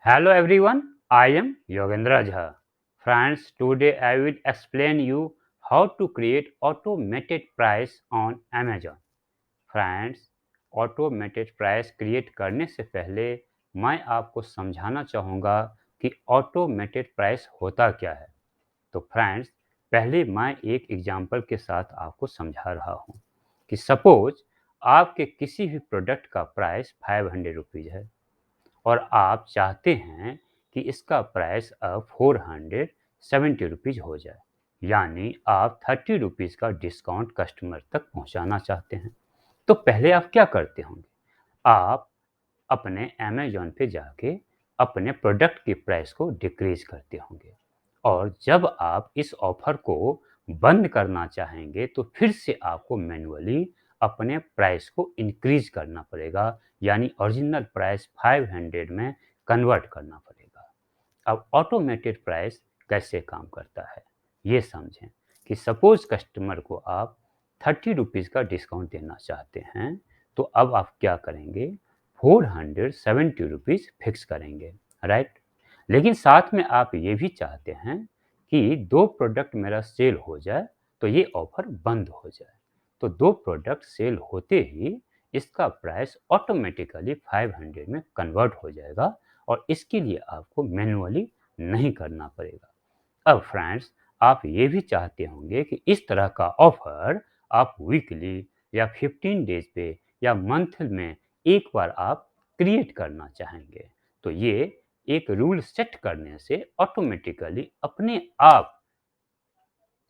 Hello everyone, I am Yogendra Jha. Friends, today I will explain you how to create automated price on Amazon. Friends, automated price create करने से पहले मैं आपको समझाना चाहूँगा कि ऑटोमेटेड प्राइस होता क्या है। तो फ्रेंड्स, पहले मैं एक एग्जांपल के साथ आपको समझा रहा हूँ कि सपोज आपके किसी भी प्रोडक्ट का प्राइस 500 रुपीज़ है और आप चाहते हैं कि इसका प्राइस अब 470 रुपीज़ हो जाए, यानी आप 30 रुपीज़ का डिस्काउंट कस्टमर तक पहुंचाना चाहते हैं। तो पहले आप क्या करते होंगे? आप अपने अमेज़न पे जाके अपने प्रोडक्ट की प्राइस को डिक्रीज करते होंगे और जब आप इस ऑफर को बंद करना चाहेंगे तो फिर से आपको मैन्युअली अपने प्राइस को इंक्रीज करना पड़ेगा, यानी ओरिजिनल प्राइस 500 में कन्वर्ट करना पड़ेगा। अब ऑटोमेटेड प्राइस कैसे काम करता है ये समझें कि सपोज कस्टमर को आप 30 रुपीज़ का डिस्काउंट देना चाहते हैं, तो अब आप क्या करेंगे? 470 रुपीज़ फिक्स करेंगे, राइट? लेकिन साथ में आप ये भी चाहते हैं कि दो प्रोडक्ट मेरा सेल हो जाए तो ये ऑफर बंद हो जाए। तो दो प्रोडक्ट सेल होते ही इसका प्राइस ऑटोमेटिकली 500 में कन्वर्ट हो जाएगा और इसके लिए आपको मैन्युअली नहीं करना पड़ेगा। अब फ्रेंड्स, आप ये भी चाहते होंगे कि इस तरह का ऑफर आप वीकली या 15 डेज पे या मंथ में एक बार आप क्रिएट करना चाहेंगे। तो ये एक रूल सेट करने से ऑटोमेटिकली अपने आप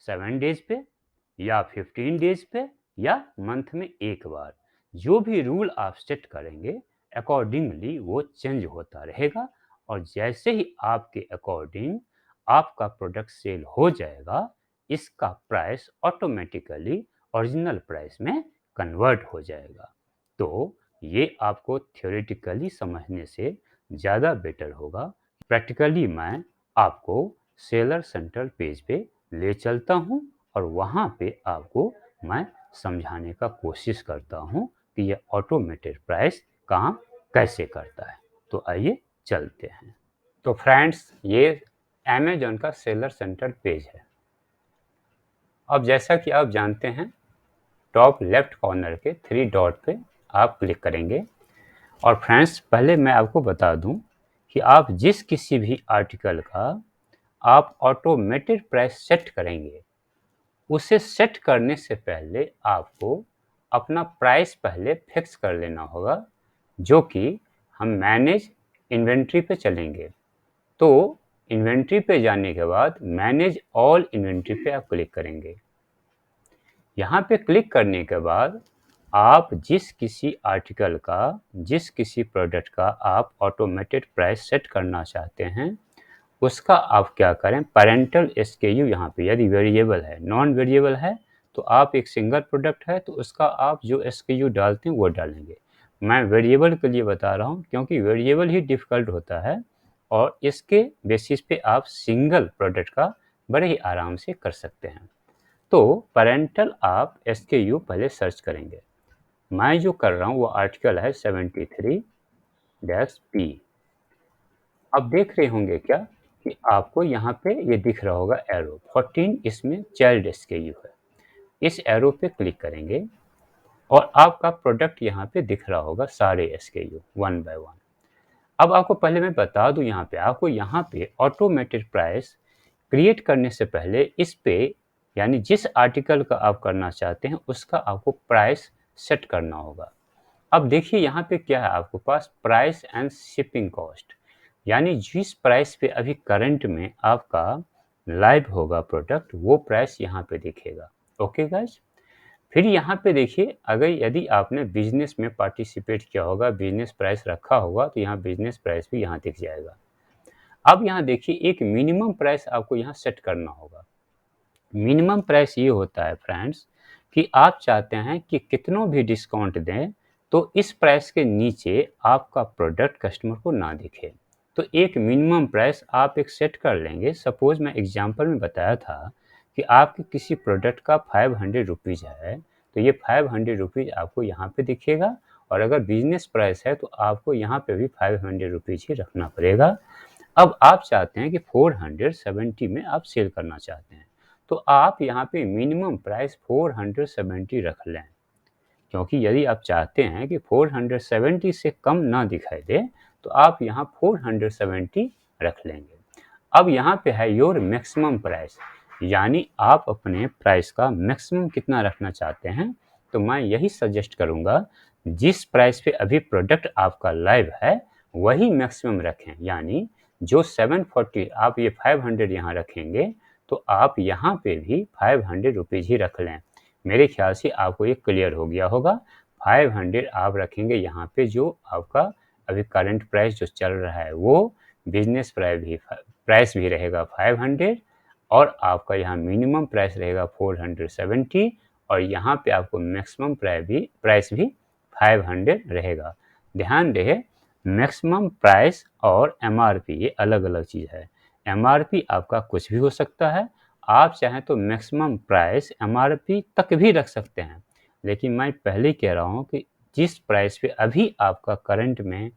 7 डेज पे या 15 डेज पे या मंथ में एक बार जो भी रूल आप सेट करेंगे अकॉर्डिंगली वो चेंज होता रहेगा और जैसे ही आपके अकॉर्डिंग आपका प्रोडक्ट सेल हो जाएगा, इसका प्राइस ऑटोमेटिकली ओरिजिनल प्राइस में कन्वर्ट हो जाएगा। तो ये आपको थ्योरेटिकली समझने से ज़्यादा बेटर होगा। प्रैक्टिकली मैं आपको सेलर सेंट्रल पेज पे ले चलता हूँ और वहाँ पे आपको मैं समझाने का कोशिश करता हूँ कि ये ऑटोमेटेड प्राइस काम कैसे करता है। तो आइए चलते हैं। तो फ्रेंड्स, ये अमेजॉन का सेलर सेंट्रल पेज है। अब जैसा कि आप जानते हैं, टॉप लेफ्ट कॉर्नर के 3 डॉट पे आप क्लिक करेंगे और फ्रेंड्स, पहले मैं आपको बता दूं कि आप जिस किसी भी आर्टिकल का आप ऑटोमेटेड प्राइस सेट करेंगे, उसे सेट करने से पहले आपको अपना प्राइस पहले फिक्स कर लेना होगा, जो कि हम मैनेज इन्वेंट्री पे चलेंगे। तो इन्वेंट्री पे जाने के बाद मैनेज ऑल इन्वेंट्री पे आप क्लिक करेंगे। यहाँ पे क्लिक करने के बाद आप जिस किसी आर्टिकल का, जिस किसी प्रोडक्ट का आप ऑटोमेटेड प्राइस सेट करना चाहते हैं, उसका आप क्या करें, पैरेंटल एसकेयू यहाँ पे यदि वेरिएबल है, नॉन वेरिएबल है तो आप एक सिंगल प्रोडक्ट है तो उसका आप जो एसकेयू डालते हैं वो डालेंगे। मैं वेरिएबल के लिए बता रहा हूँ क्योंकि वेरिएबल ही डिफ़िकल्ट होता है और इसके बेसिस पे आप सिंगल प्रोडक्ट का बड़े ही आराम से कर सकते हैं। तो पैरेंटल आप एसकेयू पहले सर्च करेंगे। मैं जो कर रहा हूँ वो आर्टिकल है 73-P। अब देख रहे होंगे क्या कि आपको यहाँ पे ये दिख रहा होगा एरो 14, इसमें चाइल्ड एसकेयू है। इस एरो पे क्लिक करेंगे और आपका प्रोडक्ट यहाँ पे दिख रहा होगा सारे एसकेयू वन बाय वन। अब आपको पहले मैं बता दूं, यहाँ पे ऑटोमेटेड प्राइस क्रिएट करने से पहले इस पे, यानी जिस आर्टिकल का आप करना चाहते हैं उसका आपको प्राइस सेट करना होगा। अब देखिए यहाँ पे क्या है, आपके पास प्राइस एंड शिपिंग कॉस्ट, यानी जिस प्राइस पे अभी करंट में आपका लाइव होगा प्रोडक्ट, वो प्राइस यहाँ पे दिखेगा। ओके गाइस, फिर यहाँ पे देखिए, अगर यदि आपने बिजनेस में पार्टिसिपेट किया होगा, बिजनेस प्राइस रखा होगा, तो यहाँ बिजनेस प्राइस भी यहाँ दिख जाएगा। अब यहाँ देखिए एक मिनिमम प्राइस आपको यहाँ सेट करना होगा। मिनिमम प्राइस ये होता है फ्रेंड्स कि आप चाहते हैं कि कितनों भी डिस्काउंट दें तो इस प्राइस के नीचे आपका प्रोडक्ट कस्टमर को ना दिखे। तो एक मिनिमम प्राइस आप एक सेट कर लेंगे। सपोज मैं एग्जांपल में बताया था कि आपके किसी प्रोडक्ट का 500 रुपीज़ है, तो ये 500 रुपीज़ आपको यहाँ पे दिखेगा और अगर बिजनेस प्राइस है तो आपको यहाँ पे भी 500 रुपीज़ ही रखना पड़ेगा। अब आप चाहते हैं कि 470 में आप सेल करना चाहते हैं, तो आप यहाँ पे मिनिमम प्राइस 470 रख लें, क्योंकि यदि आप चाहते हैं कि 470 से कम ना दिखाई दे तो आप यहाँ 470 रख लेंगे। अब यहाँ पे है योर मैक्सिमम प्राइस, यानी आप अपने प्राइस का मैक्सिमम कितना रखना चाहते हैं। तो मैं यही सजेस्ट करूँगा, जिस प्राइस पे अभी प्रोडक्ट आपका लाइव है वही मैक्सिमम रखें, यानी जो 740 आप ये 500 यहाँ रखेंगे तो आप यहाँ पे भी 500 रुपीज़ ही रख लें। मेरे ख्याल से आपको ये क्लियर हो गया होगा। 500 आप रखेंगे यहाँ पे, जो आपका अभी करंट प्राइस जो चल रहा है वो बिजनेस प्राइस भी रहेगा 500 और आपका यहाँ मिनिमम प्राइस रहेगा 470 और यहाँ पे आपको मैक्सिमम प्राइस भी 500 रहेगा। ध्यान रहे, मैक्सिमम प्राइस और एमआरपी ये अलग अलग चीज़ है। एमआरपी आपका कुछ भी हो सकता है, आप चाहें तो मैक्सिमम प्राइस एमआरपी तक भी रख सकते हैं, लेकिन मैं पहले कह रहा हूँ कि जिस प्राइस पे अभी आपका करंट में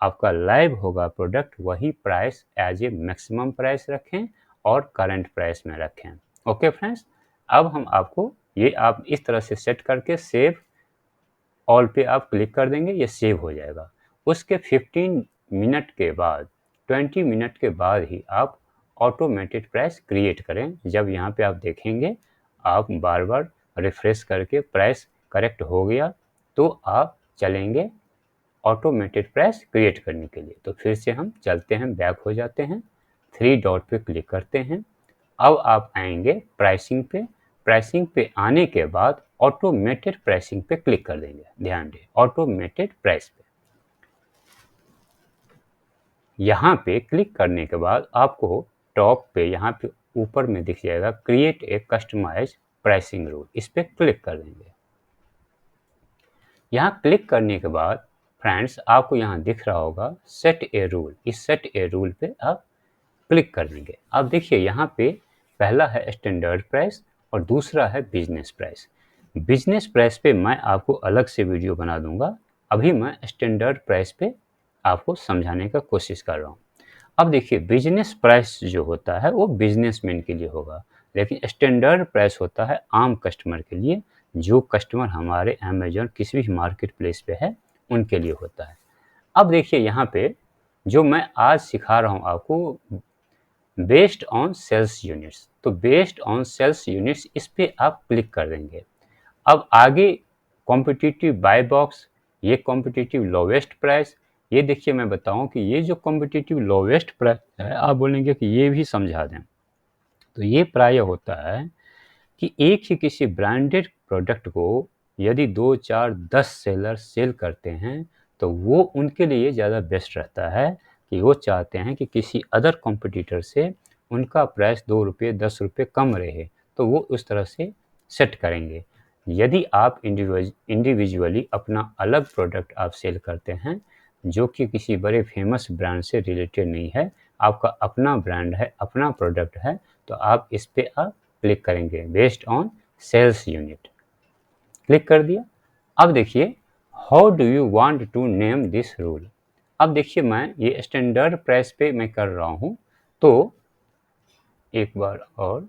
आपका लाइव होगा प्रोडक्ट, वही price as a maximum price रखें और करंट प्राइस में रखें। ओके फ्रेंड्स, अब हम आपको ये आप इस तरह से सेट करके सेव ऑल पे आप क्लिक कर देंगे, ये सेव हो जाएगा। उसके 15 मिनट के बाद 20 मिनट के बाद ही आप ऑटोमेटेड प्राइस क्रिएट करें। जब यहाँ पे आप देखेंगे आप बार बार रिफ्रेश करके प्राइस करेक्ट हो गया तो आप चलेंगे ऑटोमेटेड प्राइस क्रिएट करने के लिए। तो फिर से हम चलते हैं, बैक हो जाते हैं, 3 डॉट पे क्लिक करते हैं। अब आप आएंगे प्राइसिंग पे। प्राइसिंग पे आने के बाद ऑटोमेटेड प्राइसिंग पे क्लिक कर देंगे। ध्यान दें, ऑटोमेटेड प्राइस पे यहाँ पे क्लिक करने के बाद आपको टॉप पे यहाँ पे ऊपर में दिख जाएगा create a customise pricing rule, इस पे क्लिक कर देंगे। यहाँ क्लिक करने के बाद फ्रेंड्स आपको यहाँ दिख रहा होगा सेट ए रूल, इस सेट ए रूल पे आप क्लिक कर देंगे। अब देखिए यहाँ पे पहला है स्टैंडर्ड प्राइस और दूसरा है बिजनेस प्राइस। बिजनेस प्राइस पे मैं आपको अलग से वीडियो बना दूंगा, अभी मैं स्टैंडर्ड प्राइस पे आपको समझाने का कोशिश कर रहा हूँ। अब देखिए बिजनेस प्राइस जो होता है वो बिजनेसमैन के लिए होगा, लेकिन स्टैंडर्ड प्राइस होता है आम कस्टमर के लिए, जो कस्टमर हमारे अमेजोन किसी भी मार्केट प्लेस पे है उनके लिए होता है। अब देखिए यहाँ पे जो मैं आज सिखा रहा हूँ आपको बेस्ड ऑन सेल्स यूनिट्स, तो बेस्ड ऑन सेल्स यूनिट्स इस पे आप क्लिक कर देंगे। अब आगे कॉम्पिटिटिव बाय बॉक्स, ये कॉम्पिटिटिव लोवेस्ट प्राइस, ये देखिए मैं बताऊं कि ये जो कॉम्पिटिटिव लोवेस्ट प्राइस है आप बोलेंगे कि ये भी समझा दें, तो ये प्राय होता है कि एक ही किसी ब्रांडेड प्रोडक्ट को यदि 2, 4, 10 सेलर सेल करते हैं तो वो उनके लिए ज़्यादा बेस्ट रहता है कि वो चाहते हैं कि किसी अदर कॉम्पिटिटर से उनका प्राइस 2 रुपये 10 रुपये कम रहे, तो वो उस तरह से सेट करेंगे। यदि आप इंडिविजुअली अपना अलग प्रोडक्ट आप सेल करते हैं जो कि किसी बड़े फेमस ब्रांड से रिलेटेड नहीं है, आपका अपना ब्रांड है, अपना प्रोडक्ट है, तो आप इस पे आप क्लिक करेंगे based on sales unit, click कर दिया। अब देखिए how do you want to name this rule. अब देखिए मैं ये स्टैंडर्ड प्राइस पे मैं कर रहा हूँ, तो एक बार और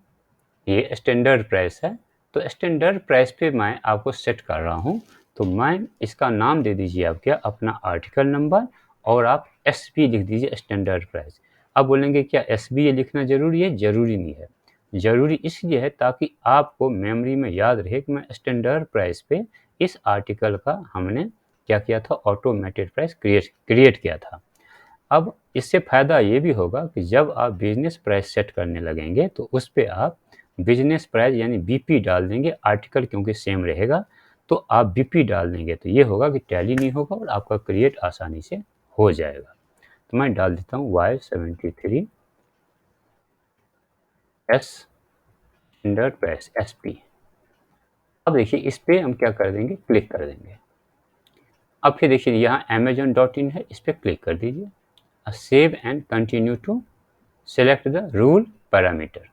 ये स्टैंडर्ड प्राइस है, तो स्टैंडर्ड प्राइस पे मैं आपको सेट कर रहा हूँ, तो मैं इसका नाम दे दीजिए आप क्या अपना आर्टिकल नंबर और आप SB लिख दीजिए स्टैंडर्ड प्राइस। अब बोलेंगे क्या SB ये लिखना ज़रूरी है? ज़रूरी नहीं है, ज़रूरी इसलिए है ताकि आपको मेमोरी में याद रहे कि मैं स्टैंडर्ड प्राइस पे इस आर्टिकल का हमने क्या किया था, ऑटोमेटेड प्राइस क्रिएट किया था। अब इससे फ़ायदा ये भी होगा कि जब आप बिजनेस प्राइस सेट करने लगेंगे तो उस पर आप बिजनेस प्राइस यानी BP डाल देंगे, आर्टिकल क्योंकि सेम रहेगा तो आप BP डाल देंगे, तो ये होगा कि टैली नहीं होगा और आपका क्रिएट आसानी से हो जाएगा। तो मैं डाल देता हूँ Y73 S standard price SP। अब देखिए इस पर हम क्या कर देंगे, क्लिक कर देंगे। अब फिर देखिए यहाँ amazon.in है, इस पर क्लिक कर दीजिए, save and continue to select the rule parameter.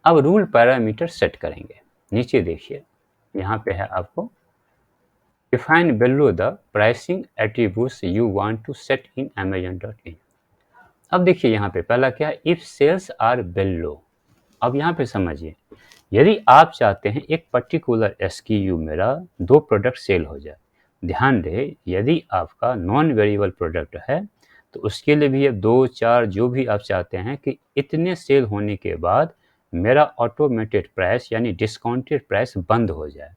अब रूल पैरामीटर सेट करेंगे, नीचे देखिए यहाँ पे है आपको Define below the pricing attributes you want to set in Amazon.in। अब देखिए यहाँ पे पहला क्या है, इफ सेल्स आर below। अब यहाँ पे समझिए, यदि आप चाहते हैं एक पर्टिकुलर SKU मेरा 2 प्रोडक्ट सेल हो जाए, ध्यान दें यदि आपका नॉन वेरिएबल प्रोडक्ट है तो उसके लिए भी अब 2-4 जो भी आप चाहते हैं कि इतने सेल होने के बाद मेरा ऑटोमेटेड प्राइस यानी डिस्काउंटेड प्राइस बंद हो जाए,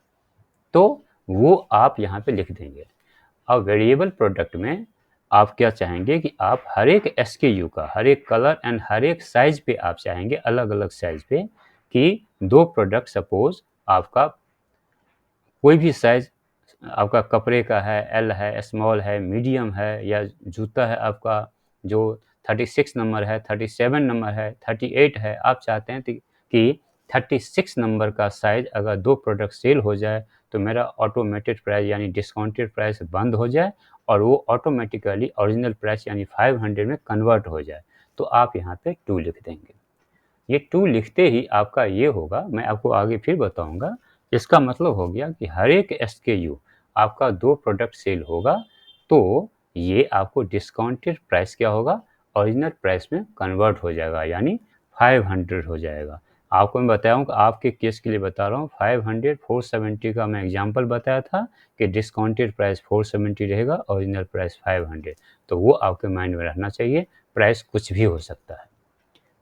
तो वो आप यहाँ पे लिख देंगे। अब वेरिएबल प्रोडक्ट में आप क्या चाहेंगे कि आप हर एक SKU का हर एक कलर एंड हर एक साइज पे आप चाहेंगे अलग अलग साइज पे कि 2 प्रोडक्ट सपोज आपका कोई भी साइज आपका कपड़े का है, एल है, स्मॉल है, मीडियम है, या जूता है आपका जो 36 नंबर है, 37 नंबर है, 38 है, आप चाहते हैं कि 36 नंबर का साइज अगर 2 प्रोडक्ट सेल हो जाए तो मेरा ऑटोमेटेड प्राइस यानी डिस्काउंटेड प्राइस बंद हो जाए और वो ऑटोमेटिकली ओरिजिनल प्राइस यानी 500 में कन्वर्ट हो जाए, तो आप यहाँ पे 2 लिख देंगे। ये 2 लिखते ही आपका ये होगा, मैं आपको आगे फिर बताऊंगा, इसका मतलब हो गया कि हर एक SKU आपका 2 प्रोडक्ट सेल होगा तो ये आपको डिस्काउंटेड प्राइस क्या होगा, ओरिजिनल प्राइस में कन्वर्ट हो जाएगा यानी 500 हो जाएगा। आपको मैं बताया हूँ कि आपके केस के लिए बता रहा हूँ, 500 470 का मैं एग्जांपल बताया था कि डिस्काउंटेड प्राइस 470 रहेगा, ओरिजिनल प्राइस 500, तो वो आपके माइंड में रहना चाहिए। प्राइस कुछ भी हो सकता है।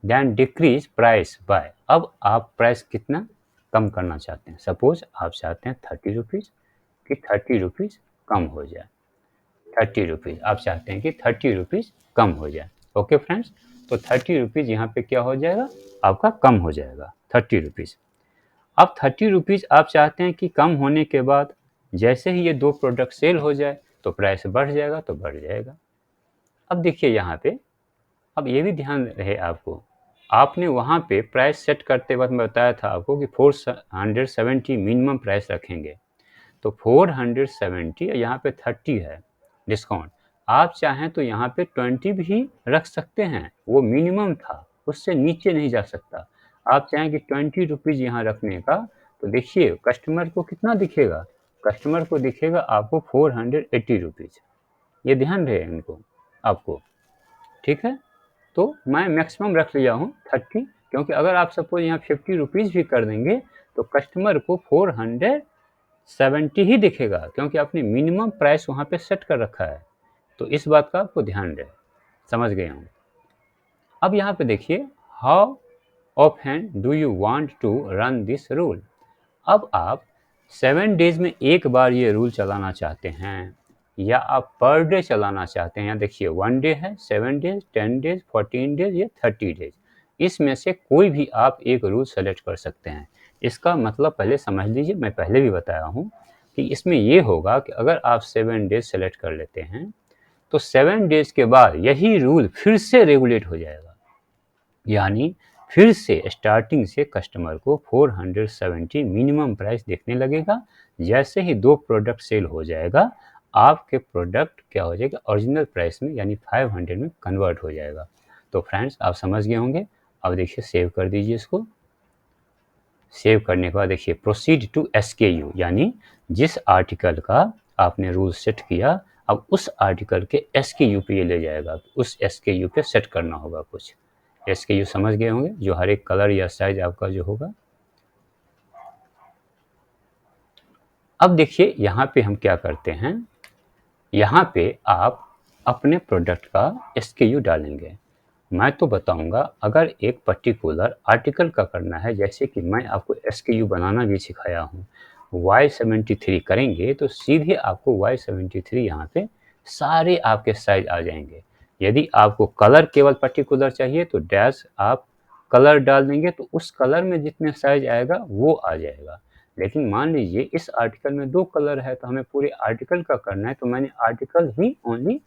देन डिक्रीज प्राइस बाय, अब आप प्राइस कितना कम करना चाहते हैं, सपोज आप चाहते हैं 30 रुपीज़ कि 30 रुपीज़ कम हो जाए, 30 रुपीज़ आप चाहते हैं कि 30 रुपीज़ कम हो जाए। ओके फ्रेंड्स, तो 30 रुपीज़ यहाँ पे क्या हो जाएगा, आपका कम हो जाएगा 30 रुपीज़। अब 30 रुपीज़ आप चाहते हैं कि कम होने के बाद जैसे ही ये 2 प्रोडक्ट सेल हो जाए तो प्राइस बढ़ जाएगा, तो बढ़ जाएगा। अब देखिए यहाँ पे, अब ये भी ध्यान रहे आपको, आपने वहाँ पे प्राइस सेट करते वक्त मैं बताया था आपको कि 470 मिनिमम प्राइस रखेंगे, तो 470 यहाँ पे 30 है डिस्काउंट, आप चाहें तो यहाँ पे 20 भी रख सकते हैं, वो मिनिमम था, उससे नीचे नहीं जा सकता। आप चाहें कि 20 रुपीज़ यहाँ रखने का, तो देखिए कस्टमर को कितना दिखेगा, कस्टमर को दिखेगा आपको 480 रुपीज़, ये ध्यान रहे इनको आपको, ठीक है। तो मैं मैक्सिमम रख लिया हूँ 30, क्योंकि अगर आप सपोज यहाँ 50 रुपीज़ भी कर देंगे तो कस्टमर को 470 ही दिखेगा, क्योंकि आपने मिनिमम प्राइस वहाँ पे सेट कर रखा है, तो इस बात का आपको ध्यान रहे। समझ गए होंगे। अब यहाँ पे देखिए, how often do you want to run this rule. अब आप 7 डेज में एक बार ये रूल चलाना चाहते हैं या आप पर डे चलाना चाहते हैं, यहाँ देखिए 1 डे है, 7 डेज, 10 डेज, 14 डेज या 30 डेज, इसमें से कोई भी आप एक रूल सेलेक्ट कर सकते हैं। इसका मतलब पहले समझ लीजिए, मैं पहले भी बताया हूँ कि इसमें ये होगा कि अगर आप 7 डेज सेलेक्ट कर लेते हैं तो 7 डेज के बाद यही रूल फिर से रेगुलेट हो जाएगा, यानी फिर से स्टार्टिंग से कस्टमर को 470 मिनिमम प्राइस देखने लगेगा। जैसे ही 2 प्रोडक्ट सेल हो जाएगा, आपके प्रोडक्ट क्या हो जाएगा, ओरिजिनल प्राइस में यानी 500 में कन्वर्ट हो जाएगा। तो फ्रेंड्स आप समझ गए होंगे। अब देखिए सेव कर दीजिए इसको। सेव करने के बाद देखिए प्रोसीड टू SKU, यानी जिस आर्टिकल का आपने रूल सेट किया, अब उस आर्टिकल के SKU पे ये ले जाएगा, उस SKU पे सेट करना होगा कुछ। SKU समझ गए होंगे, जो हर एक कलर या साइज आपका जो होगा। अब देखिए यहाँ पे हम क्या करते हैं, यहाँ पे आप अपने प्रोडक्ट का SKU डालेंगे। मैं तो बताऊंगा अगर एक पर्टिकुलर आर्टिकल का करना है, जैसे कि मैं आपको SKU बनाना भी सिखाया हूँ, Y73 करेंगे तो सीधे आपको Y73 यहाँ पे सारे आपके साइज आ जाएंगे। यदि आपको कलर केवल पर्टिकुलर चाहिए तो डैश आप कलर डाल देंगे, तो उस कलर में जितने साइज आएगा वो आ जाएगा। लेकिन मान लीजिए इस आर्टिकल में 2 कलर है तो हमें पूरे आर्टिकल का करना है, तो मैंने आर्टिकल ही ओनली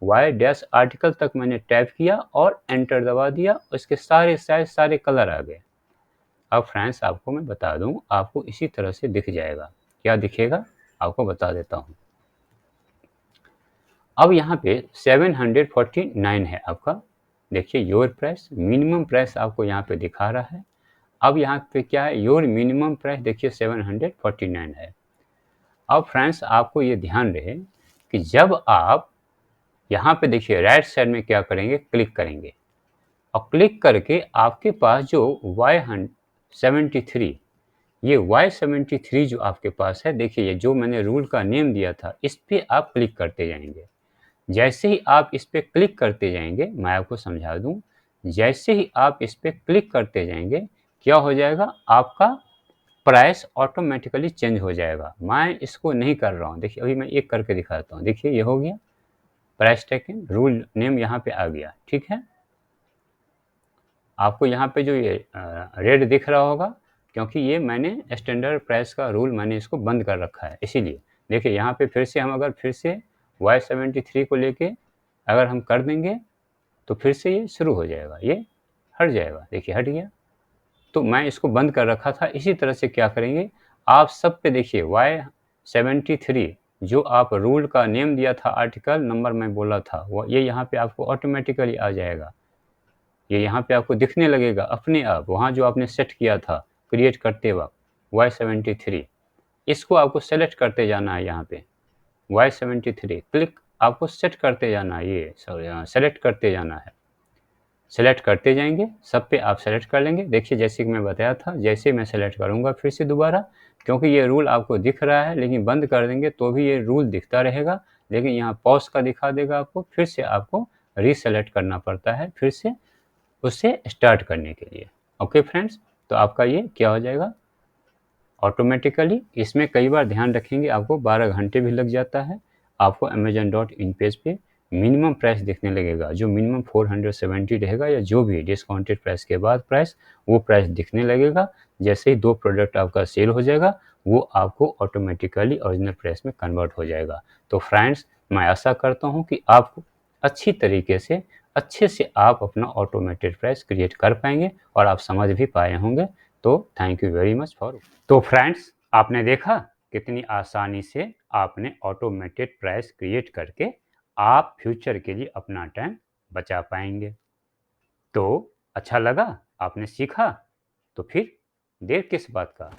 वाई डैश आर्टिकल तक मैंने टैप किया और एंटर दबा दिया, उसके सारे साइज सारे कलर आ गए। अब फ्रेंड्स आपको मैं बता दूं, आपको इसी तरह से दिख जाएगा। क्या दिखेगा आपको बता देता हूं। अब यहाँ पे 749 है आपका, देखिए योर प्राइस, मिनिमम प्राइस आपको यहाँ पे दिखा रहा है। अब यहाँ पे क्या है, योर मिनिमम प्राइस देखिए 749 है। अब फ्रेंड्स आपको ये ध्यान रहे कि जब आप यहाँ पे देखिए राइट साइड में क्या करेंगे, क्लिक करेंगे और क्लिक करके आपके पास जो Y73 ये Y73 जो आपके पास है, देखिए ये जो मैंने रूल का नेम दिया था, इस पे आप क्लिक करते जाएंगे। जैसे ही आप इस पे क्लिक करते जाएंगे, मैं आपको समझा दूं, जैसे ही आप इस पे क्लिक करते जाएंगे क्या हो जाएगा, आपका प्राइस ऑटोमेटिकली चेंज हो जाएगा। मैं इसको नहीं कर रहा हूँ, देखिए अभी मैं एक करके दिखाता हूँ। देखिए ये हो गया, प्राइस टैग रूल नेम यहाँ पे आ गया, ठीक है। आपको यहाँ पे जो ये रेड दिख रहा होगा, क्योंकि ये मैंने स्टैंडर्ड प्राइस का रूल मैंने इसको बंद कर रखा है, इसीलिए। देखिए यहाँ पे फिर से हम अगर फिर से Y73 को लेके अगर हम कर देंगे तो फिर से ये शुरू हो जाएगा, ये हट जाएगा। देखिए हट गया, तो मैं इसको बंद कर रखा था। इसी तरह से क्या करेंगे, आप सब पे देखिए Y73 जो आप रूल का नेम दिया था, आर्टिकल नंबर मैं बोला था, वो ये यहाँ पे आपको ऑटोमेटिकली आ जाएगा। ये यहाँ पे आपको दिखने लगेगा अपने आप, वहाँ जो आपने सेट किया था क्रिएट करते वक्त Y73, इसको आपको सेलेक्ट करते जाना है। यहाँ पे Y73 क्लिक आपको सेट करते जाना है, ये सेलेक्ट करते जाना है। सेलेक्ट करते जाएंगे, सब पे आप सेलेक्ट कर लेंगे। देखिए जैसे कि मैं बताया था, जैसे मैं सेलेक्ट करूँगा फिर से दोबारा, क्योंकि ये रूल आपको दिख रहा है, लेकिन बंद कर देंगे तो भी ये रूल दिखता रहेगा, लेकिन यहाँ पॉज का दिखा देगा आपको, फिर से आपको रीसेलेक्ट करना पड़ता है फिर से उसे स्टार्ट करने के लिए। ओके फ्रेंड्स, तो आपका ये क्या हो जाएगा ऑटोमेटिकली। इसमें कई बार ध्यान रखेंगे, आपको 12 घंटे भी लग जाता है। आपको Amazon.in पेज पे मिनिमम प्राइस दिखने लगेगा, जो मिनिमम 470 रहेगा या जो भी डिस्काउंटेड प्राइस के बाद प्राइस, वो प्राइस दिखने लगेगा। जैसे ही 2 प्रोडक्ट आपका सेल हो जाएगा, वो आपको ऑटोमेटिकली ओरिजिनल प्राइस में कन्वर्ट हो जाएगा। तो फ्रेंड्स, मैं आशा करता हूँ कि आपको अच्छी तरीके से अच्छे से आप अपना ऑटोमेटेड प्राइस क्रिएट कर पाएंगे और आप समझ भी पाए होंगे। तो thank you very much for. तो फ्रेंड्स, आपने देखा कितनी आसानी से आपने ऑटोमेटेड प्राइस क्रिएट करके आप फ्यूचर के लिए अपना टाइम बचा पाएंगे। तो अच्छा लगा, आपने सीखा, तो फिर देर किस बात का,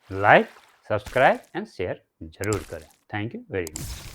लाइक, सब्सक्राइब एंड शेयर जरूर करें। Thank you very much.